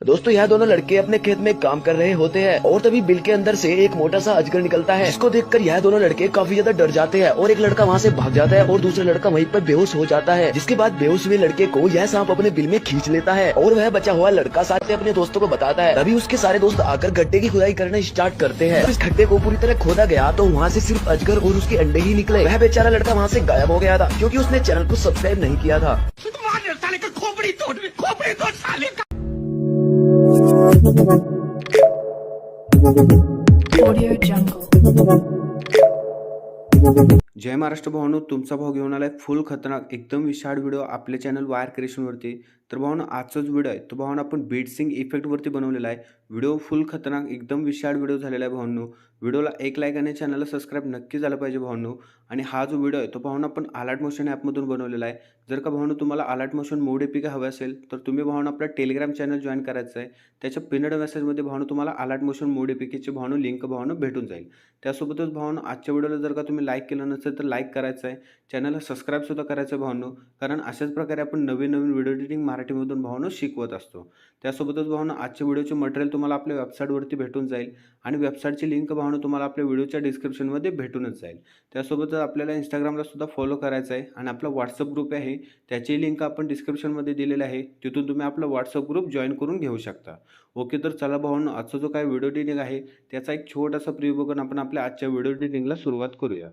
दोस्तों यह दोनों लड़के अपने खेत में काम कर रहे होते हैं और तभी बिल के अंदर से एक मोटा सा अजगर निकलता है, जिसको देखकर यह दोनों लड़के काफी ज्यादा डर जाते हैं और एक लड़का वहाँ से भाग जाता है और दूसरा लड़का वहीं पर बेहोश हो जाता है। जिसके बाद बेहोश हुए लड़के को यह सांप अपने बिल में खींच लेता है और वह बचा हुआ लड़का सारे अपने दोस्तों को बताता है। तभी उसके सारे दोस्त आकर गड्ढे की खुदाई करना स्टार्ट करते हैं। इस गड्ढे को पूरी तरह खोदा गया तो वहाँ से सिर्फ अजगर और उसके अंडे ही निकले। वह बेचारा लड़का वहाँ से गायब हो गया था क्योंकि उसने चैनल को सब्सक्राइब नहीं किया था। खोपड़ी तोड़ साले का। Audio Jungle. जय महाराष्ट्र भावांनो, तुमचा भाव घेऊन आलाय फुल खतरनाक एकदम विशाळ व्हिडिओ आपल्या चॅनल वायर क्रिएशन वरती। तर भावांनो आजचा जो व्हिडिओ आहे तो भावांनो आपण बीट सिंग इफेक्ट वरती बनवलेला आहे। व्हिडिओ फुल खतरनाक एकदम विशाळ व्हिडिओ झालेला आहे भावांनो। व्हिडिओला एक लाईक आणि चॅनलला सबस्क्राइब नक्की झालं पाहिजे भावांनो। आणि हा जो व्हिडिओ आहे तो भावांनो आपण अलर्ट मोशन ॲप मधून बनवलेला आहे। जर का भावांनो तुम्हाला अलर्ट मोशन मोड एपीके हवे असेल तर तुम्ही भावांनो आपला टेलिग्राम चॅनल जॉइन करायचं आहे। त्याच्या पिनड मेसेज मध्ये भावांनो तुम्हाला अलर्ट मोशन मोड एपीकेची भावांनो लिंक भावांनो भेटून जाईल। त्यासोबतच भावांनो आजच्या व्हिडिओला जर का तुम्ही लाईक केलं नसेल तर लाईक करायचं आहे, चॅनलला सबस्क्राइब सुद्धा करायचं आहे भावांनो, कारण अशाच प्रकारे आपण नवीन व्हिडिओ एडिटिंग मराठीमधून भावांनो शिकवत असतो। त्यासोबतच भावांनो आजच्या व्हिडिओचे मटेरियल तुम्हाला आपल्या वेबसाईटवरती भेटून जाईल आणि वेबसाईटची लिंक भावांनो तुम्हाला आपल्या व्हिडिओच्या डिस्क्रिप्शनमध्ये भेटूनच जाईल। त्यासोबतच आपल्याला इंस्टाग्रामला सुद्धा फॉलो करायचं आहे आणि आपला व्हॉट्सअप ग्रुप आहे त्याची लिंक आपण डिस्क्रिप्शनमध्ये दिलेली आहे, तिथून तुम्ही आपला व्हॉट्सअप ग्रुप जॉइन करून घेऊ शकता। ओके, तर चला भावांनो आजचा जो काही व्हिडिओ एडिटिंग आहे त्याचा एक छोटासा प्रिव्ह्यू बघून आपण आपल्या आजच्या व्हिडिओ एडिटिंगला सुरुवात करूया।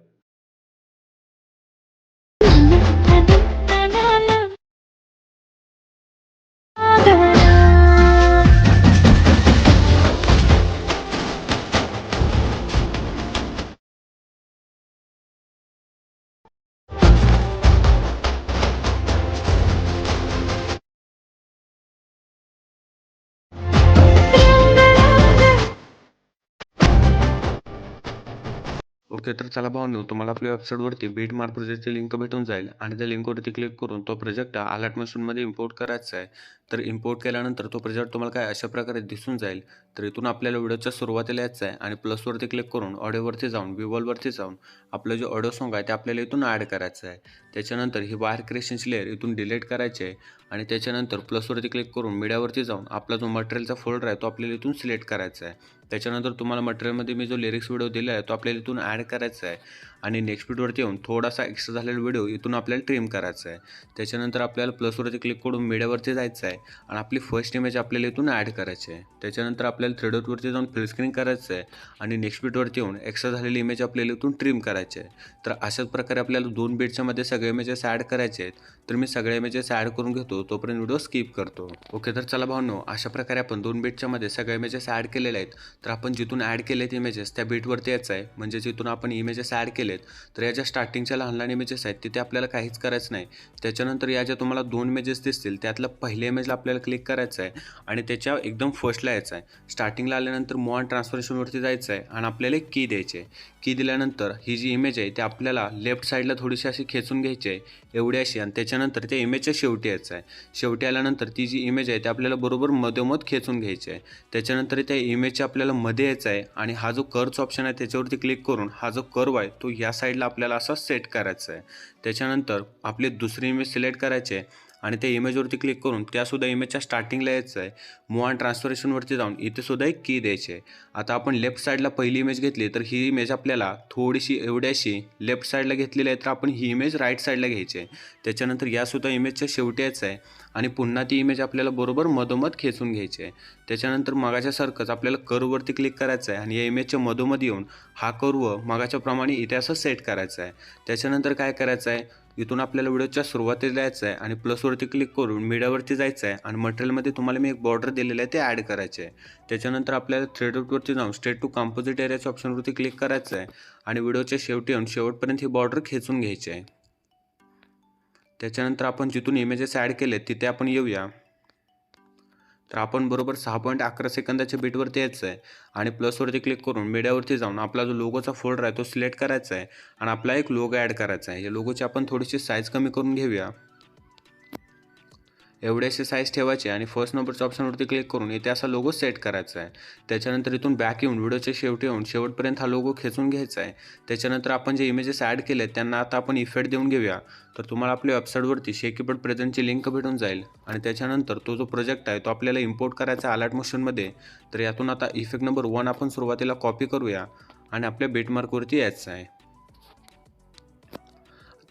ओके, तर चला भावांनो तुम्हाला आपल्या वेबसाईटवरती बीट मार्क प्रोजेक्टची लिंक भेटून जाईल आणि त्या लिंकवरती क्लिक करून तो प्रोजेक्ट अलर्ट मोशनमध्ये इम्पोर्ट करायचा आहे। तर इम्पोर्ट केल्यानंतर तो प्रोजेक्ट तुम्हाला काय अशा प्रकारे दिसून जाईल। तर इथून आपल्याला व्हिडिओच्या सुरुवातीला यायचं आहे आणि प्लसवरती क्लिक करून ऑडिओवरती जाऊन विवॉलवरती जाऊन आपलं जे ऑडिओ सॉन्ग आहे ते आपल्याला इथून ॲड करायचं आहे। त्याच्यानंतर ही वायर क्रिएशनची लेअर इथून डिलीट करायची आहे आणि त्याच्यानंतर प्लसवरती क्लिक करून मीडियावरती जाऊन आपला जो मटेरियलचा फोल्डर आहे तो आपल्याला इथून सिलेक्ट करायचा आहे। त्याच्यानंतर तुम्हाला मटेरियलमध्ये मी जो लिरिक्स व्हिडिओ दिला आहे तो आपल्याला इथून ॲड करायचा आहे आणि नेक्स्ट बीटवरती येऊन थोडासा एक्स्ट्रा झालेला व्हिडिओ इथून आपल्याला ट्रिम करायचा आहे। त्याच्यानंतर आपल्याला प्लसवरती क्लिक करून मीडियावरती जायचं आहे आणि आपली फर्स्ट इमेज आपल्याला इथून ॲड करायची आहे। त्याच्यानंतर आपल्याला थ्री डॉटवरती जाऊन फुल स्क्रीन करायचं आहे आणि नेक्स्ट बीटवरती येऊन एक्स्ट्रा झालेली इमेज आपल्याला इथून ट्रिम करायची आहे। तर अशाच प्रकारे आपल्याला 2 बीटच्या मध्ये सगळे इमेजेस ॲड करायचे आहेत। तर मी सगळे इमेजेस ॲड करून घेतो, तोपर्यंत व्हिडिओ स्किप करतो। ओके, तर चला भावांनो अशा प्रकारे आपण 2 बीटच्या मध्ये सगळे इमेजेस ॲड केलेले आहेत। तर आपण जिथून ॲड केलेत इमेजेस त्या बीटवरती यायचं आहे, म्हणजे जिथून आपण इमेजेस ॲड केलेत तर या ज्या स्टार्टिंगच्या लहान लहान इमेजेस आहेत तिथे आपल्याला काहीच करायचं नाही। त्याच्यानंतर या ज्या तुम्हाला 2 इमेजेस दिसतील त्यातलं पहिल्या इमेजला आपल्याला क्लिक करायचं आहे आणि त्याच्या एकदम फर्स्टला यायचं आहे। स्टार्टिंगला आल्यानंतर मूव ऑन ट्रान्सफॉर्मेशनवरती जायचं आहे आणि आपल्याला एक की द्यायची आहे। की दिल्यानंतर ही जी इमेज आहे ती आपल्याला लेफ्ट साईडला थोडीशी अशी खेचून घ्यायची आहे एवढी अशी, आणि त्याच्यानंतर त्या इमेजच्या शेवटी यायचं आहे। शेवटी आल्यानंतर ती जी इमेज आहे ती आपल्याला बरोबर मधोमध खेचून घ्यायची आहे। त्याच्यानंतर त्या इमेजच्या आपल्याला मध्ये यायचं आहे आणि हा जो कर्वचा ऑप्शन आहे त्याच्यावरती क्लिक करून हा जो कर्व आहे तो या साईडला आपल्याला असा सेट करायचा आहे। त्याच्यानंतर आपली दुसरी इमेज सिलेक्ट करायची आहे आणि त्या इमेजवरती क्लिक करून त्यासुद्धा इमेजच्या स्टार्टिंगला यायचं आहे। मूव ऑन ट्रान्सफॉर्मेशनवरती जाऊन इथे सुद्धा एक की द्यायची आहे। आता आपण लेफ्ट साईडला पहिली इमेज घेतली तर ही इमेज आपल्याला थोडीशी एवढ्याशी लेफ्ट साईडला घेतलेली आहे, तर आपण ही इमेज राईट साईडला घ्यायची आहे। त्याच्यानंतर यासुद्धा इमेजच्या शेवटी यायचं आहे आणि पुन्हा ती इमेज आपल्याला बरोबर मधोमध खेचून घ्यायची आहे। त्याच्यानंतर मगाच्यासारखंच आपल्याला कर्ववरती क्लिक करायचं आहे आणि या इमेजच्या मधोमध येऊन हा कर्व मगाच्याप्रमाणे इथे असं सेट करायचा आहे। त्याच्यानंतर काय करायचं आहे, इथून आपल्याला व्हिडिओच्या सुरुवातीला यायचं आहे आणि प्लसवरती क्लिक करून मीडियावरती जायचं आहे आणि मटेरियलमध्ये तुम्हाला मी एक बॉर्डर दिलेलं आहे ते ॲड करायचे आहे। त्याच्यानंतर आपल्याला थ्री डॉटवरती जाऊन स्ट्रेट टू कंपोजिट एरियाच्या ऑप्शनवरती क्लिक करायचं आहे आणि व्हिडिओच्या शेवटी येऊन शेवटपर्यंत ही बॉर्डर खेचून घ्यायची आहे। त्याच्यानंतर आपण जिथून इमेजेस ॲड केलेत तिथे आपण येऊया। तर आपण बरोबर 6.11 सेकंदाच्या बीटवरती यायचं आहे आणि प्लसवरती क्लिक करून मीडियावरती जाऊन आपला जो लोगोचा फोल्डर आहे तो सिलेक्ट करायचा आहे आणि आपला एक लोगो ॲड करायचा आहे। या लोगोची आपण थोडीशी साईज कमी करून घेऊया। एवढे असे साईज ठेवायचे आणि फर्स्ट नंबरच्या ऑप्शनवरती क्लिक करून इथे असा लोगो सेट करायचा आहे. त्याच्यानंतर इथून बॅक येऊन व्हिडिओच्या शेवटी येऊन शेवटपर्यंत हा लोगो खेचून घ्यायचा आहे. त्याच्यानंतर आपण जे इमेजेस ॲड केले त्यांना आता आपण इफेक्ट देऊन घेऊया. तर तुम्हाला आपल्या वेबसाईटवरती शेकीपट प्रेझेंटची लिंक भेटून जाईल आणि त्याच्यानंतर तो जो प्रोजेक्ट आहे तो आपल्याला इम्पोर्ट करायचा आहे अलर्ट मोशनमध्ये. तर यातून आता इफेक्ट नंबर 1 आपण सुरुवातीला कॉपी करूया आणि आपल्या बेटमार्कवरती यायचं आहे.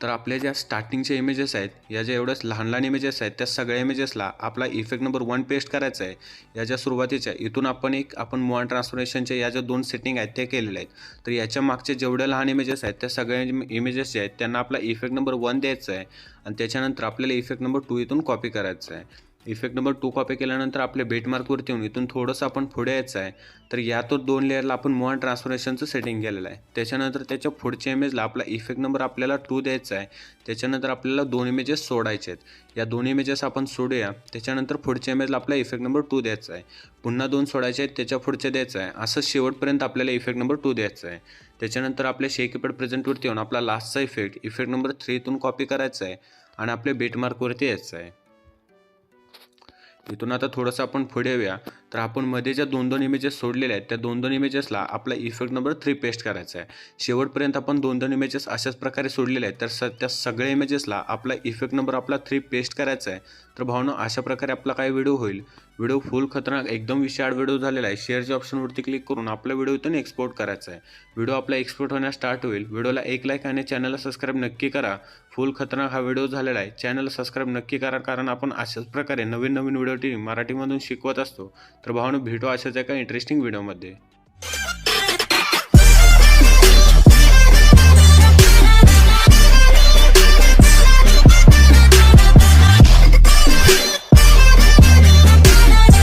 तर आपल्या ज्या स्टार्टिंगच्या इमेजेस आहेत, या ज्या एवढ्याच लहान लहान इमेजेस आहेत, त्या सगळ्या इमेजेसला आपला इफेक्ट नंबर 1 पेस्ट करायचा आहे. या ज्या सुरुवातीच्या इथून आपण मूव अँड ट्रान्सफॉर्मेशनच्या या ज्या 2 सेटिंग आहेत त्या केलेल्या आहेत. तर याच्या मागच्या जेवढ्या लहान इमेजेस आहेत त्या सगळ्या इमेजेस जे आहेत त्यांना आपला इफेक्ट नंबर 1 द्यायचा आहे आणि त्याच्यानंतर आपल्याला इफेक्ट नंबर 2 इथून कॉपी करायचा आहे. इफेक्ट नंबर 2 कॉपी केल्यानंतर आपल्या बेटमार्कवरती येऊन इथून थोडंसं आपण पुढे यायचं आहे. तर यातून 2 लेअरला आपण मूव अँड ट्रान्सफॉर्मेशनचं सेटिंग केलेलं आहे. त्याच्यानंतर त्याच्या पुढच्या इमेजला आपला इफेक्ट नंबर आपल्याला 2 द्यायचा आहे. त्याच्यानंतर आपल्याला 2 इमेजेस सोडायचे आहेत. या 2 इमेजेस आपण सोडूया. त्याच्यानंतर पुढच्या इमेजला आपला इफेक्ट नंबर 2 द्यायचा आहे. पुन्हा 2 सोडायचे आहेत, त्याच्या पुढचे द्यायचं आहे. असं शेवटपर्यंत आपल्याला इफेक्ट नंबर 2 द्यायचा आहे. त्याच्यानंतर आपल्या शेकीपट प्रेझेंटवरती येऊन आपला लास्टचा इफेक्ट नंबर 3 इथून कॉपी करायचा आहे आणि आपल्या बेटमार्कवरती यायचं आहे. इथून आता थोडंसं आपण पुढे येऊया. तर आपण मध्ये ज्या 2 इमेजेस सोडलेल्या आहेत त्या 2 इमेजेसला आपला इफेक्ट नंबर 3 पेस्ट करायचा आहे. शेवटपर्यंत आपण 2 इमेजेस अशाच प्रकारे सोडलेले आहेत. तर त्या सगळ्या इमेजेसला आपला इफेक्ट नंबर आपला 3 पेस्ट करायचा आहे. तर भावनो अशा प्रकारे आपला काय व्हिडिओ होईल. व्हिडिओ फुल खतरनाक एकदम विशाळ व्हिडिओ झालेला आहे. शेअरच्या ऑप्शनवरती क्लिक करून आपला व्हिडिओ इथून एक्सपोर्ट करायचा आहे. व्हिडिओ आपला एक्सपोर्ट होण्यास स्टार्ट होईल. व्हिडिओला एक लाईक आणि चॅनलला सबस्क्राईब नक्की करा. फुल खतरनाक हा व्हिडिओ झालेला आहे. चॅनलला सबस्क्राईब नक्की करा, कारण आपण अशाच प्रकारे नवीन व्हिडिओ मराठीमधून शिकवत असतो. तर भावनो भेटू अशाच एका इंटरेस्टिंग व्हिडिओमध्ये.